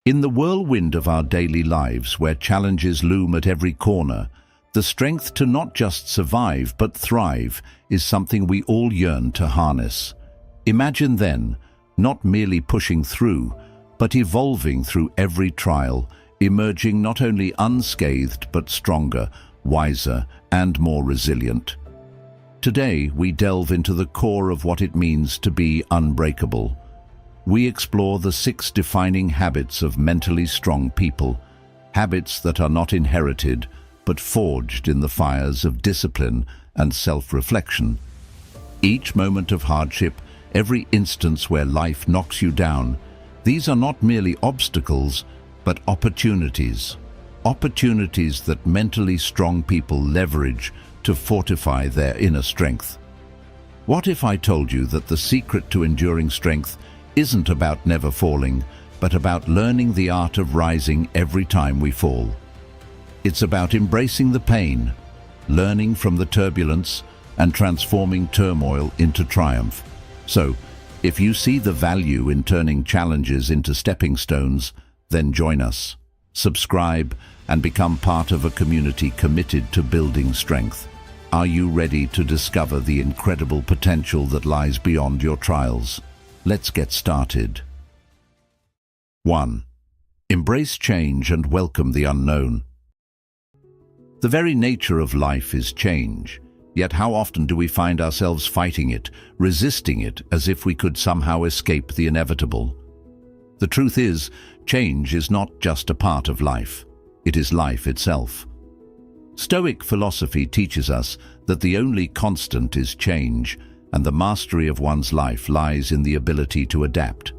In the whirlwind of our daily lives, where challenges loom at every corner, the strength to not just survive but thrive is something we all yearn to harness. Imagine then, not merely pushing through, but evolving through every trial, emerging not only unscathed but stronger, wiser, and more resilient. Today, we delve into the core of what it means to be unbreakable. We explore the 6 defining habits of mentally strong people, habits that are not inherited, but forged in the fires of discipline and self-reflection. Each moment of hardship, every instance where life knocks you down, these are not merely obstacles, but opportunities. Opportunities that mentally strong people leverage to fortify their inner strength. What if I told you that the secret to enduring strength isn't about never falling, but about learning the art of rising every time we fall? It's about embracing the pain, learning from the turbulence, and transforming turmoil into triumph. So, if you see the value in turning challenges into stepping stones, then join us. Subscribe and become part of a community committed to building strength. Are you ready to discover the incredible potential that lies beyond your trials? Let's get started. 1. Embrace change and welcome the unknown. The very nature of life is change, yet how often do we find ourselves fighting it, resisting it, as if we could somehow escape the inevitable? The truth is, change is not just a part of life, it is life itself. Stoic philosophy teaches us that the only constant is change, and the mastery of one's life lies in the ability to adapt.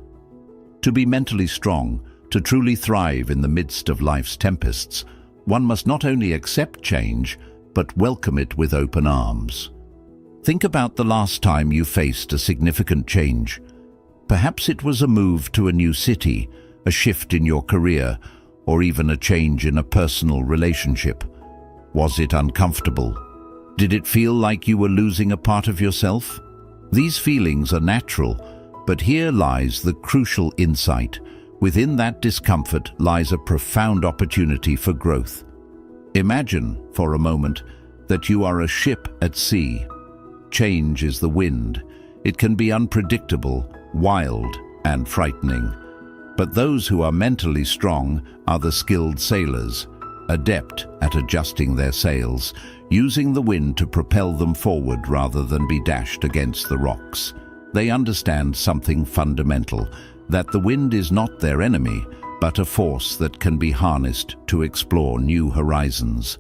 To be mentally strong, to truly thrive in the midst of life's tempests, one must not only accept change, but welcome it with open arms. Think about the last time you faced a significant change. Perhaps it was a move to a new city, a shift in your career, or even a change in a personal relationship. Was it uncomfortable? Did it feel like you were losing a part of yourself? These feelings are natural, but here lies the crucial insight. Within that discomfort lies a profound opportunity for growth. Imagine, for a moment, that you are a ship at sea. Change is the wind. It can be unpredictable, wild, and frightening. But those who are mentally strong are the skilled sailors, adept at adjusting their sails, using the wind to propel them forward rather than be dashed against the rocks. They understand something fundamental, that the wind is not their enemy, but a force that can be harnessed to explore new horizons.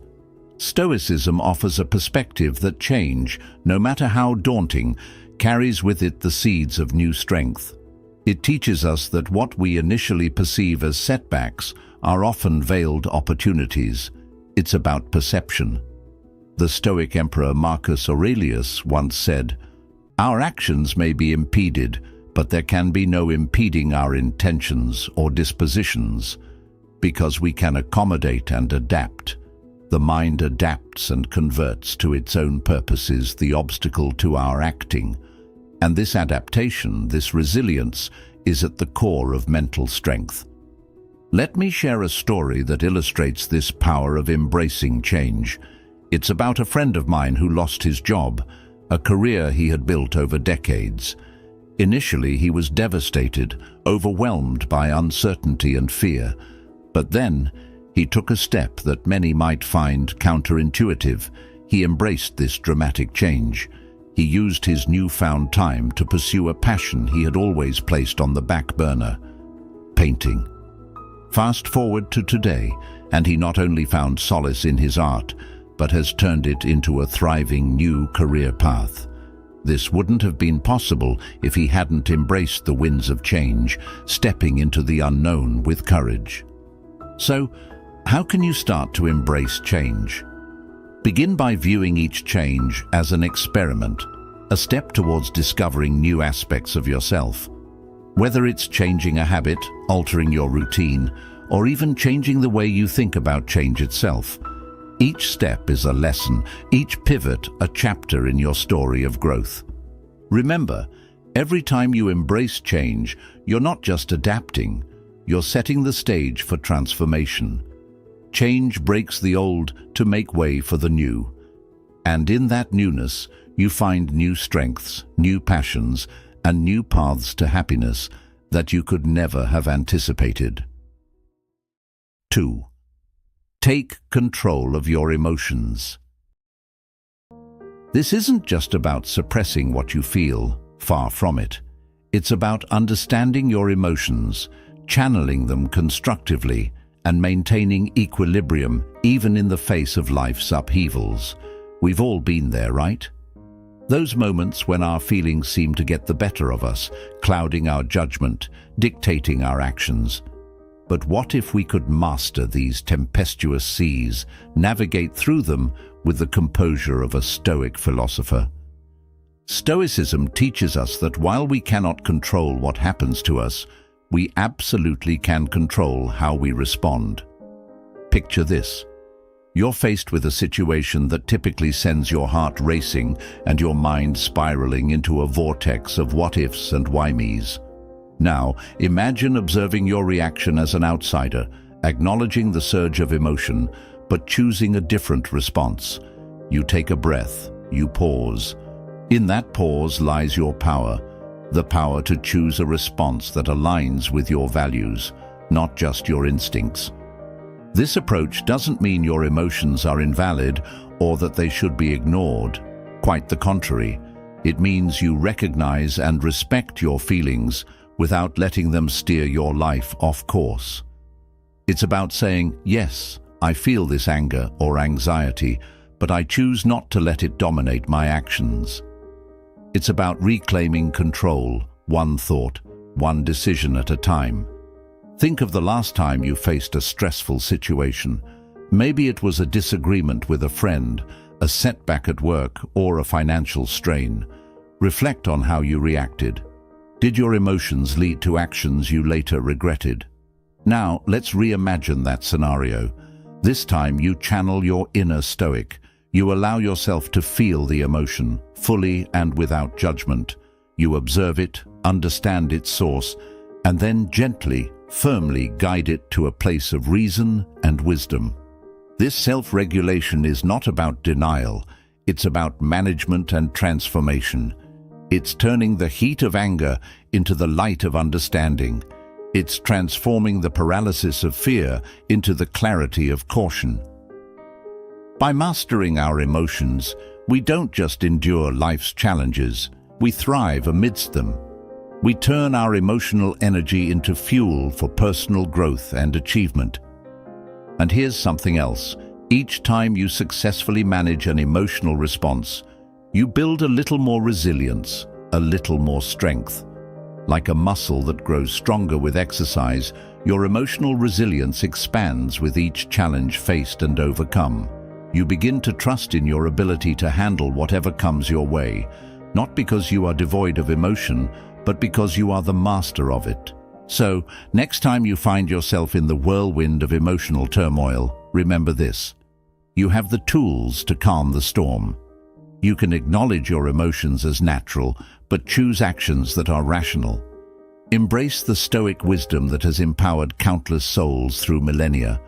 Stoicism offers a perspective that change, no matter how daunting, carries with it the seeds of new strength. It teaches us that what we initially perceive as setbacks are often veiled opportunities. It's about perception. The Stoic Emperor Marcus Aurelius once said, "Our actions may be impeded, but there can be no impeding our intentions or dispositions, because we can accommodate and adapt. The mind adapts and converts to its own purposes the obstacle to our acting, and this adaptation, this resilience, is at the core of mental strength." Let me share a story that illustrates this power of embracing change. It's about a friend of mine who lost his job, a career he had built over decades. Initially, he was devastated, overwhelmed by uncertainty and fear. But then, he took a step that many might find counterintuitive. He embraced this dramatic change. He used his newfound time to pursue a passion he had always placed on the back burner: painting. Fast forward to today, and he not only found solace in his art, but has turned it into a thriving new career path. This wouldn't have been possible if he hadn't embraced the winds of change, stepping into the unknown with courage. So, how can you start to embrace change? Begin by viewing each change as an experiment, a step towards discovering new aspects of yourself. Whether it's changing a habit, altering your routine, or even changing the way you think about change itself, each step is a lesson, each pivot a chapter in your story of growth. Remember, every time you embrace change, you're not just adapting, you're setting the stage for transformation. Change breaks the old to make way for the new. And in that newness, you find new strengths, new passions, and new paths to happiness that you could never have anticipated. 2. Take control of your emotions. This isn't just about suppressing what you feel, far from it. It's about understanding your emotions, channeling them constructively, and maintaining equilibrium even in the face of life's upheavals. We've all been there, right? Those moments when our feelings seem to get the better of us, clouding our judgment, dictating our actions. But what if we could master these tempestuous seas, navigate through them with the composure of a Stoic philosopher? Stoicism teaches us that while we cannot control what happens to us, we absolutely can control how we respond. Picture this. You're faced with a situation that typically sends your heart racing and your mind spiraling into a vortex of what-ifs and why-me's. Now, imagine observing your reaction as an outsider, acknowledging the surge of emotion, but choosing a different response. You take a breath, you pause. In that pause lies your power, the power to choose a response that aligns with your values, not just your instincts. This approach doesn't mean your emotions are invalid or that they should be ignored. Quite the contrary. It means you recognize and respect your feelings without letting them steer your life off course. It's about saying, yes, I feel this anger or anxiety, but I choose not to let it dominate my actions. It's about reclaiming control, one thought, one decision at a time. Think of the last time you faced a stressful situation. Maybe it was a disagreement with a friend, a setback at work, or a financial strain. Reflect on how you reacted. Did your emotions lead to actions you later regretted? Now, let's reimagine that scenario. This time you channel your inner Stoic. You allow yourself to feel the emotion, fully and without judgment. You observe it, understand its source, and then gently, firmly guide it to a place of reason and wisdom. This self-regulation is not about denial, it's about management and transformation. It's turning the heat of anger into the light of understanding. It's transforming the paralysis of fear into the clarity of caution. By mastering our emotions, we don't just endure life's challenges, we thrive amidst them. We turn our emotional energy into fuel for personal growth and achievement. And here's something else. Each time you successfully manage an emotional response, you build a little more resilience, a little more strength. Like a muscle that grows stronger with exercise, your emotional resilience expands with each challenge faced and overcome. You begin to trust in your ability to handle whatever comes your way, not because you are devoid of emotion, but because you are the master of it. So, next time you find yourself in the whirlwind of emotional turmoil, remember this. You have the tools to calm the storm. You can acknowledge your emotions as natural, but choose actions that are rational. Embrace the Stoic wisdom that has empowered countless souls through millennia,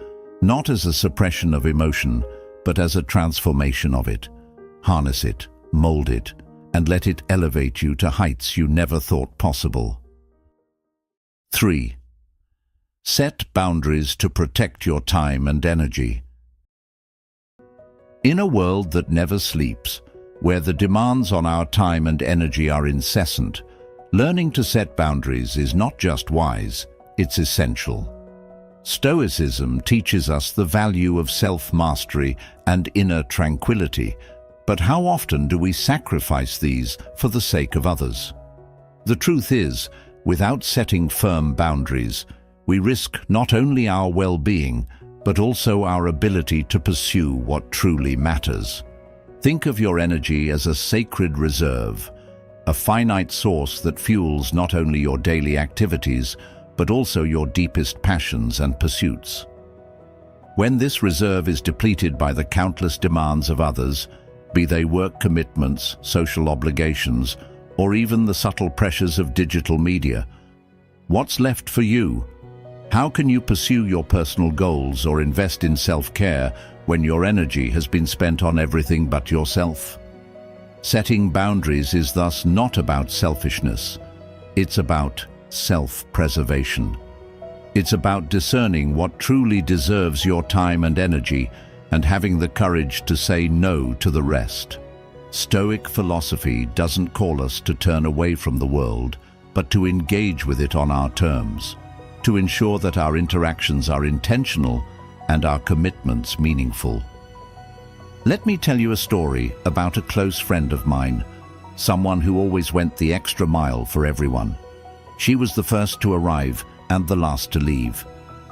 not as a suppression of emotion, but as a transformation of it. Harness it, mold it, and let it elevate you to heights you never thought possible. 3. Set boundaries to protect your time and energy. In a world that never sleeps, where the demands on our time and energy are incessant, learning to set boundaries is not just wise, it's essential. Stoicism teaches us the value of self-mastery and inner tranquility, but how often do we sacrifice these for the sake of others? The truth is, without setting firm boundaries, we risk not only our well-being, but also our ability to pursue what truly matters. Think of your energy as a sacred reserve, a finite source that fuels not only your daily activities, but also your deepest passions and pursuits. When this reserve is depleted by the countless demands of others, be they work commitments, social obligations, or even the subtle pressures of digital media, what's left for you? How can you pursue your personal goals or invest in self-care when your energy has been spent on everything but yourself? Setting boundaries is thus not about selfishness. It's about self-preservation. It's about discerning what truly deserves your time and energy and having the courage to say no to the rest. Stoic philosophy doesn't call us to turn away from the world, but to engage with it on our terms, to ensure that our interactions are intentional and our commitments meaningful. Let me tell you a story about a close friend of mine, someone who always went the extra mile for everyone. She was the first to arrive and the last to leave,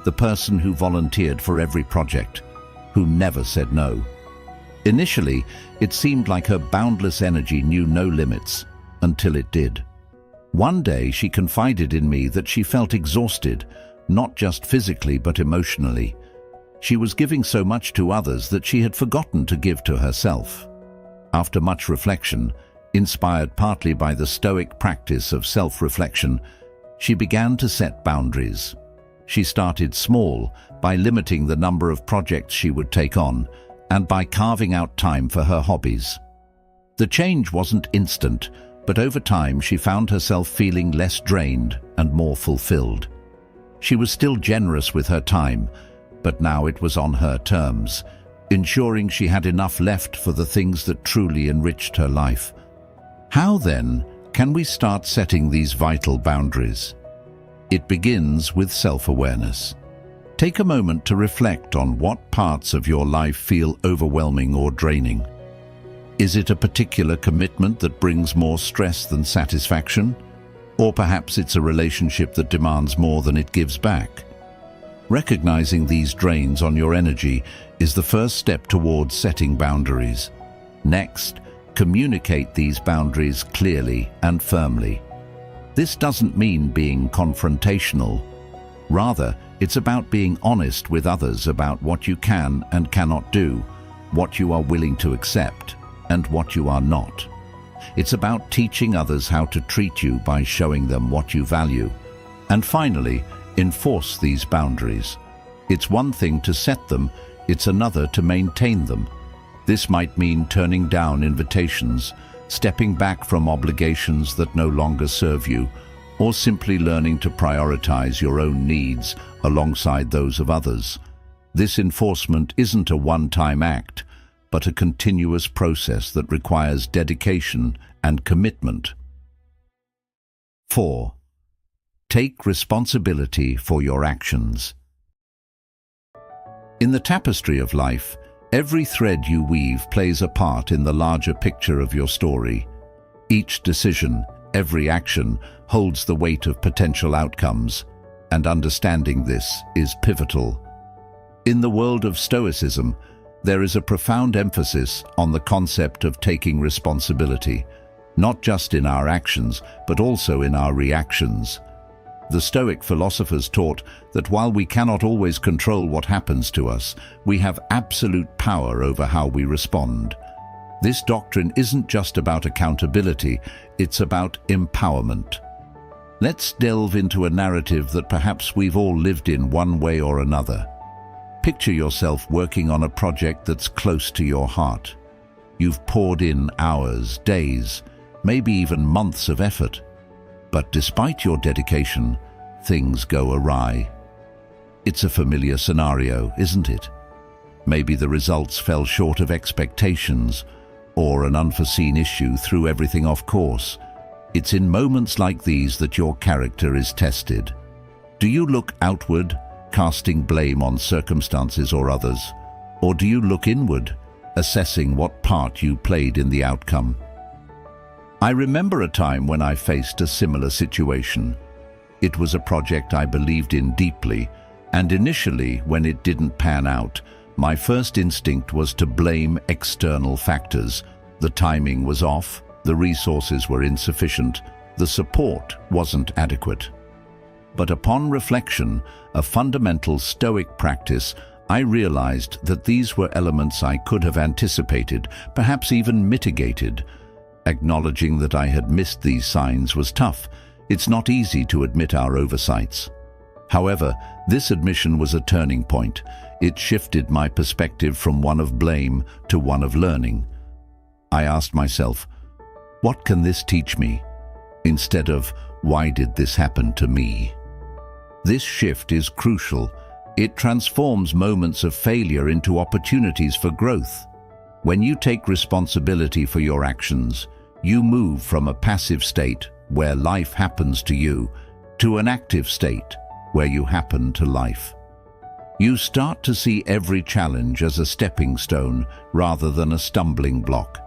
the person who volunteered for every project, who never said no. Initially, it seemed like her boundless energy knew no limits, until it did. One day, she confided in me that she felt exhausted, not just physically but emotionally. She was giving so much to others that she had forgotten to give to herself. After much reflection, inspired partly by the Stoic practice of self-reflection, she began to set boundaries. She started small, by limiting the number of projects she would take on, and by carving out time for her hobbies. The change wasn't instant, but over time she found herself feeling less drained and more fulfilled. She was still generous with her time, but now it was on her terms, ensuring she had enough left for the things that truly enriched her life. How, then, can we start setting these vital boundaries? It begins with self-awareness. Take a moment to reflect on what parts of your life feel overwhelming or draining. Is it a particular commitment that brings more stress than satisfaction? Or perhaps it's a relationship that demands more than it gives back? Recognizing these drains on your energy is the first step towards setting boundaries. Next, communicate these boundaries clearly and firmly. This doesn't mean being confrontational. Rather, it's about being honest with others about what you can and cannot do, what you are willing to accept, and what you are not. It's about teaching others how to treat you by showing them what you value. And finally, enforce these boundaries. It's one thing to set them, it's another to maintain them. This might mean turning down invitations, stepping back from obligations that no longer serve you, or simply learning to prioritize your own needs alongside those of others. This enforcement isn't a one-time act, but a continuous process that requires dedication and commitment. 4. Take responsibility for your actions. In the tapestry of life, every thread you weave plays a part in the larger picture of your story. Each decision, every action, holds the weight of potential outcomes, and understanding this is pivotal. In the world of Stoicism, there is a profound emphasis on the concept of taking responsibility, not just in our actions, but also in our reactions. The Stoic philosophers taught that while we cannot always control what happens to us, we have absolute power over how we respond. This doctrine isn't just about accountability, it's about empowerment. Let's delve into a narrative that perhaps we've all lived in one way or another. Picture yourself working on a project that's close to your heart. You've poured in hours, days, maybe even months of effort. But despite your dedication, things go awry. It's a familiar scenario, isn't it? Maybe the results fell short of expectations, or an unforeseen issue threw everything off course. It's in moments like these that your character is tested. Do you look outward, casting blame on circumstances or others? Or do you look inward, assessing what part you played in the outcome? I remember a time when I faced a similar situation. It was a project I believed in deeply, and initially, when it didn't pan out, my first instinct was to blame external factors. The timing was off, the resources were insufficient, the support wasn't adequate. But upon reflection, a fundamental Stoic practice, I realized that these were elements I could have anticipated, perhaps even mitigated. Acknowledging that I had missed these signs was tough. It's not easy to admit our oversights. However, this admission was a turning point. It shifted my perspective from one of blame to one of learning. I asked myself, what can this teach me? Instead of, why did this happen to me? This shift is crucial. It transforms moments of failure into opportunities for growth. When you take responsibility for your actions, you move from a passive state, where life happens to you, to an active state, where you happen to life. You start to see every challenge as a stepping stone rather than a stumbling block.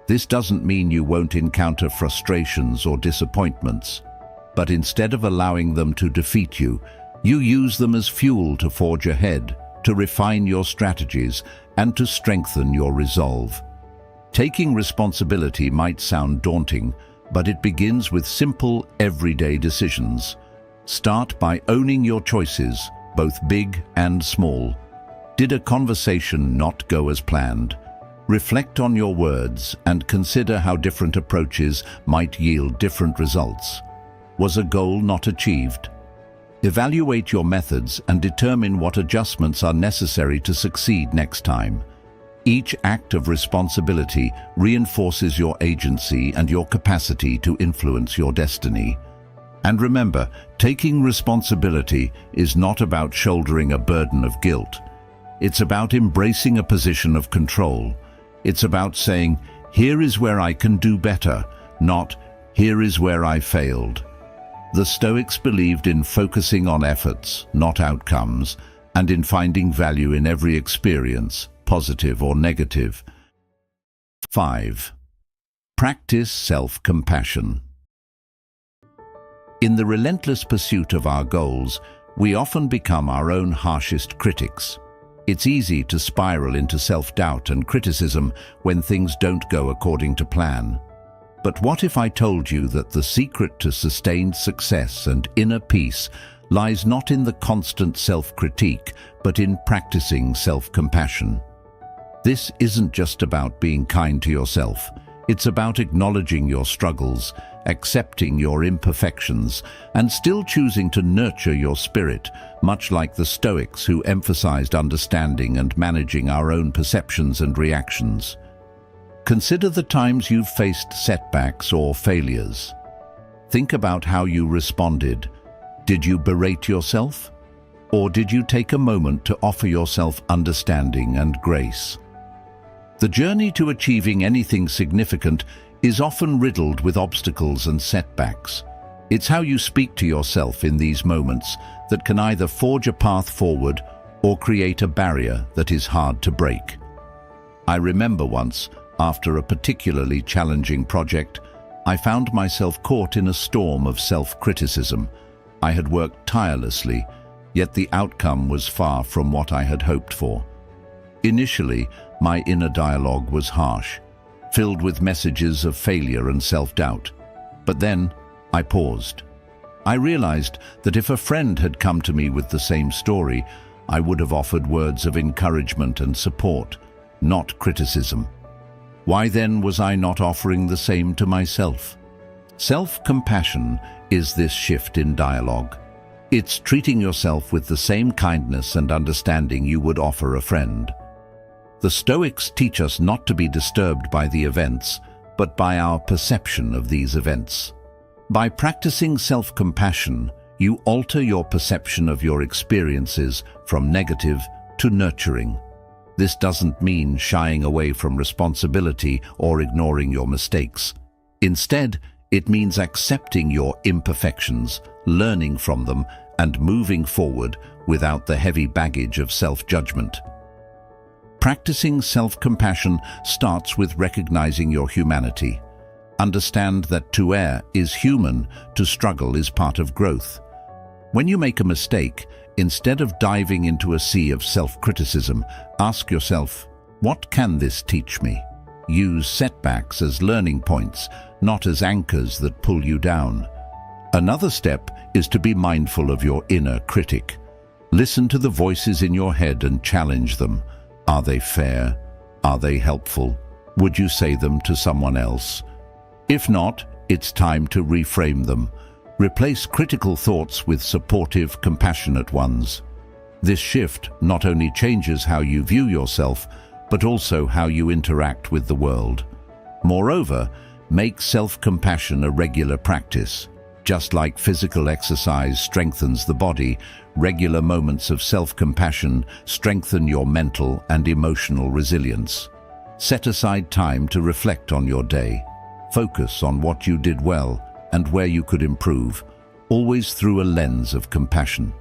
This doesn't mean you won't encounter frustrations or disappointments, but instead of allowing them to defeat you, you use them as fuel to forge ahead, to refine your strategies, and to strengthen your resolve. Taking responsibility might sound daunting, but it begins with simple, everyday decisions. Start by owning your choices, both big and small. Did a conversation not go as planned? Reflect on your words and consider how different approaches might yield different results. Was a goal not achieved? Evaluate your methods and determine what adjustments are necessary to succeed next time. Each act of responsibility reinforces your agency and your capacity to influence your destiny. And remember, taking responsibility is not about shouldering a burden of guilt. It's about embracing a position of control. It's about saying, here is where I can do better, not, here is where I failed. The Stoics believed in focusing on efforts, not outcomes, and in finding value in every experience, positive or negative. 5. Practice self-compassion. In the relentless pursuit of our goals, we often become our own harshest critics. It's easy to spiral into self-doubt and criticism when things don't go according to plan. But what if I told you that the secret to sustained success and inner peace lies not in the constant self-critique, but in practicing self-compassion? This isn't just about being kind to yourself. It's about acknowledging your struggles, accepting your imperfections, and still choosing to nurture your spirit, much like the Stoics who emphasized understanding and managing our own perceptions and reactions. Consider the times you've faced setbacks or failures. Think about how you responded. Did you berate yourself? Or did you take a moment to offer yourself understanding and grace? The journey to achieving anything significant is often riddled with obstacles and setbacks. It's how you speak to yourself in these moments that can either forge a path forward or create a barrier that is hard to break. I remember once, after a particularly challenging project, I found myself caught in a storm of self-criticism. I had worked tirelessly, yet the outcome was far from what I had hoped for. Initially, my inner dialogue was harsh, filled with messages of failure and self-doubt. But then, I paused. I realized that if a friend had come to me with the same story, I would have offered words of encouragement and support, not criticism. Why then was I not offering the same to myself? Self-compassion is this shift in dialogue. It's treating yourself with the same kindness and understanding you would offer a friend. The Stoics teach us not to be disturbed by the events, but by our perception of these events. By practicing self-compassion, you alter your perception of your experiences from negative to nurturing. This doesn't mean shying away from responsibility or ignoring your mistakes. Instead, it means accepting your imperfections, learning from them, and moving forward without the heavy baggage of self-judgment. Practicing self-compassion starts with recognizing your humanity. Understand that to err is human, to struggle is part of growth. When you make a mistake, instead of diving into a sea of self-criticism, ask yourself, what can this teach me? Use setbacks as learning points, not as anchors that pull you down. Another step is to be mindful of your inner critic. Listen to the voices in your head and challenge them. Are they fair? Are they helpful? Would you say them to someone else? If not, it's time to reframe them. Replace critical thoughts with supportive, compassionate ones. This shift not only changes how you view yourself, but also how you interact with the world. Moreover, make self-compassion a regular practice. Just like physical exercise strengthens the body, regular moments of self-compassion strengthen your mental and emotional resilience. Set aside time to reflect on your day. Focus on what you did well and where you could improve, always through a lens of compassion.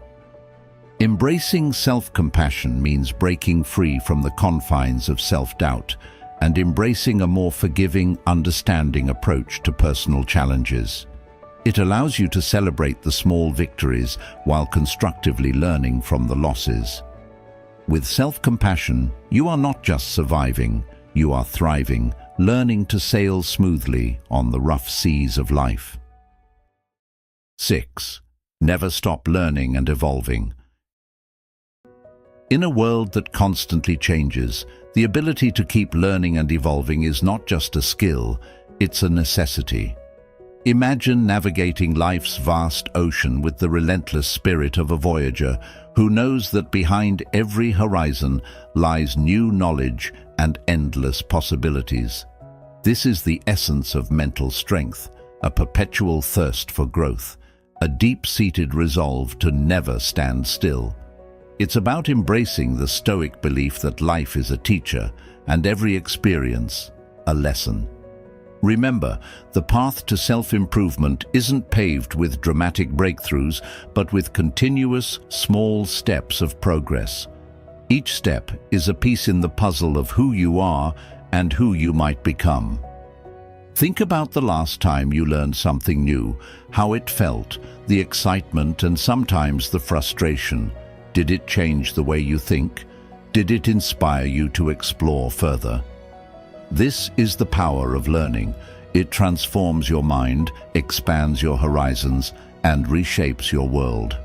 Embracing self-compassion means breaking free from the confines of self-doubt and embracing a more forgiving, understanding approach to personal challenges. It allows you to celebrate the small victories while constructively learning from the losses. With self-compassion, you are not just surviving, you are thriving, learning to sail smoothly on the rough seas of life. 6. Never stop learning and evolving. In a world that constantly changes, the ability to keep learning and evolving is not just a skill, it's a necessity. Imagine navigating life's vast ocean with the relentless spirit of a voyager who knows that behind every horizon lies new knowledge and endless possibilities. This is the essence of mental strength, a perpetual thirst for growth, a deep-seated resolve to never stand still. It's about embracing the Stoic belief that life is a teacher and every experience a lesson. Remember, the path to self-improvement isn't paved with dramatic breakthroughs, but with continuous, small steps of progress. Each step is a piece in the puzzle of who you are and who you might become. Think about the last time you learned something new, how it felt, the excitement and sometimes the frustration. Did it change the way you think? Did it inspire you to explore further? This is the power of learning. It transforms your mind, expands your horizons, and reshapes your world.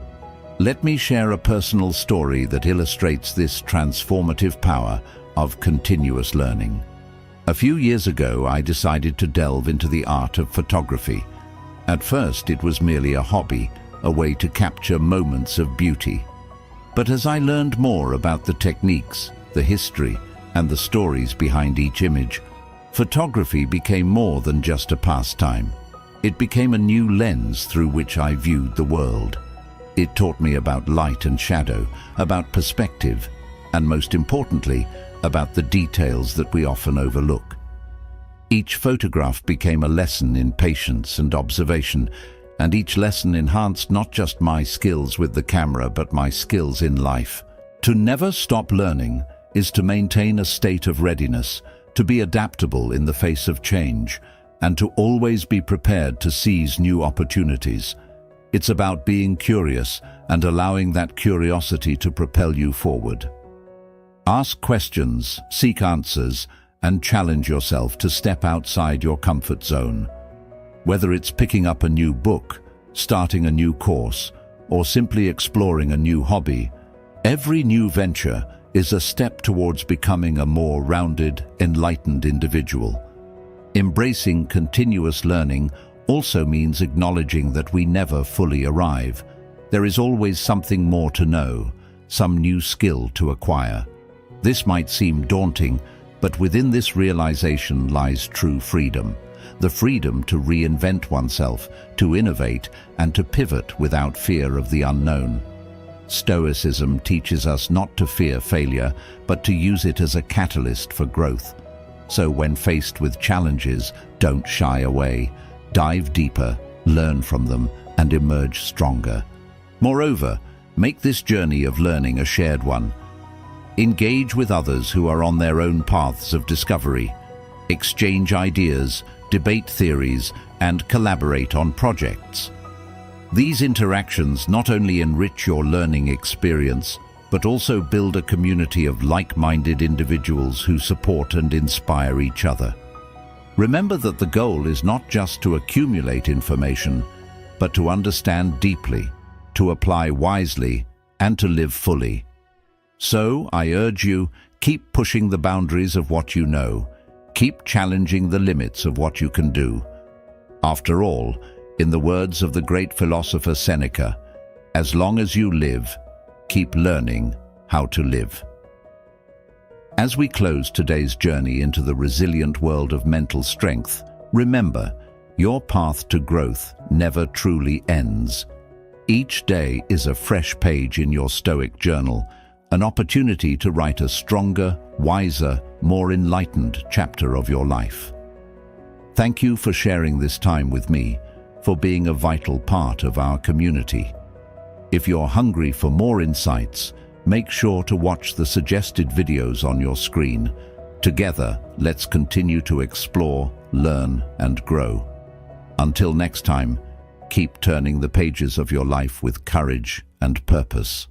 Let me share a personal story that illustrates this transformative power of continuous learning. A few years ago, I decided to delve into the art of photography. At first, it was merely a hobby, a way to capture moments of beauty. But as I learned more about the techniques, the history, and the stories behind each image, photography became more than just a pastime. It became a new lens through which I viewed the world. It taught me about light and shadow, about perspective, and most importantly, about the details that we often overlook. Each photograph became a lesson in patience and observation, and each lesson enhanced not just my skills with the camera, but my skills in life. To never stop learning is to maintain a state of readiness, to be adaptable in the face of change, and to always be prepared to seize new opportunities. It's about being curious and allowing that curiosity to propel you forward. Ask questions, seek answers, and challenge yourself to step outside your comfort zone. Whether it's picking up a new book, starting a new course, or simply exploring a new hobby, every new venture is a step towards becoming a more rounded, enlightened individual. Embracing continuous learning also means acknowledging that we never fully arrive. There is always something more to know, some new skill to acquire. This might seem daunting, but within this realization lies true freedom. The freedom to reinvent oneself, to innovate, and to pivot without fear of the unknown. Stoicism teaches us not to fear failure, but to use it as a catalyst for growth. So when faced with challenges, don't shy away. Dive deeper, learn from them, and emerge stronger. Moreover, make this journey of learning a shared one. Engage with others who are on their own paths of discovery. Exchange ideas, debate theories, and collaborate on projects. These interactions not only enrich your learning experience, but also build a community of like-minded individuals who support and inspire each other. Remember that the goal is not just to accumulate information, but to understand deeply, to apply wisely, and to live fully. So, I urge you, keep pushing the boundaries of what you know. Keep challenging the limits of what you can do. After all, In the words of the great philosopher Seneca, as long as you live, keep learning how to live. As we close today's journey into the resilient world of mental strength, remember, your path to growth never truly ends. Each day is a fresh page in your Stoic journal, an opportunity to write a stronger, wiser, more enlightened chapter of your life. Thank you for sharing this time with me, for being a vital part of our community. If you're hungry for more insights, make sure to watch the suggested videos on your screen. Together, let's continue to explore, learn, and grow. Until next time, keep turning the pages of your life with courage and purpose.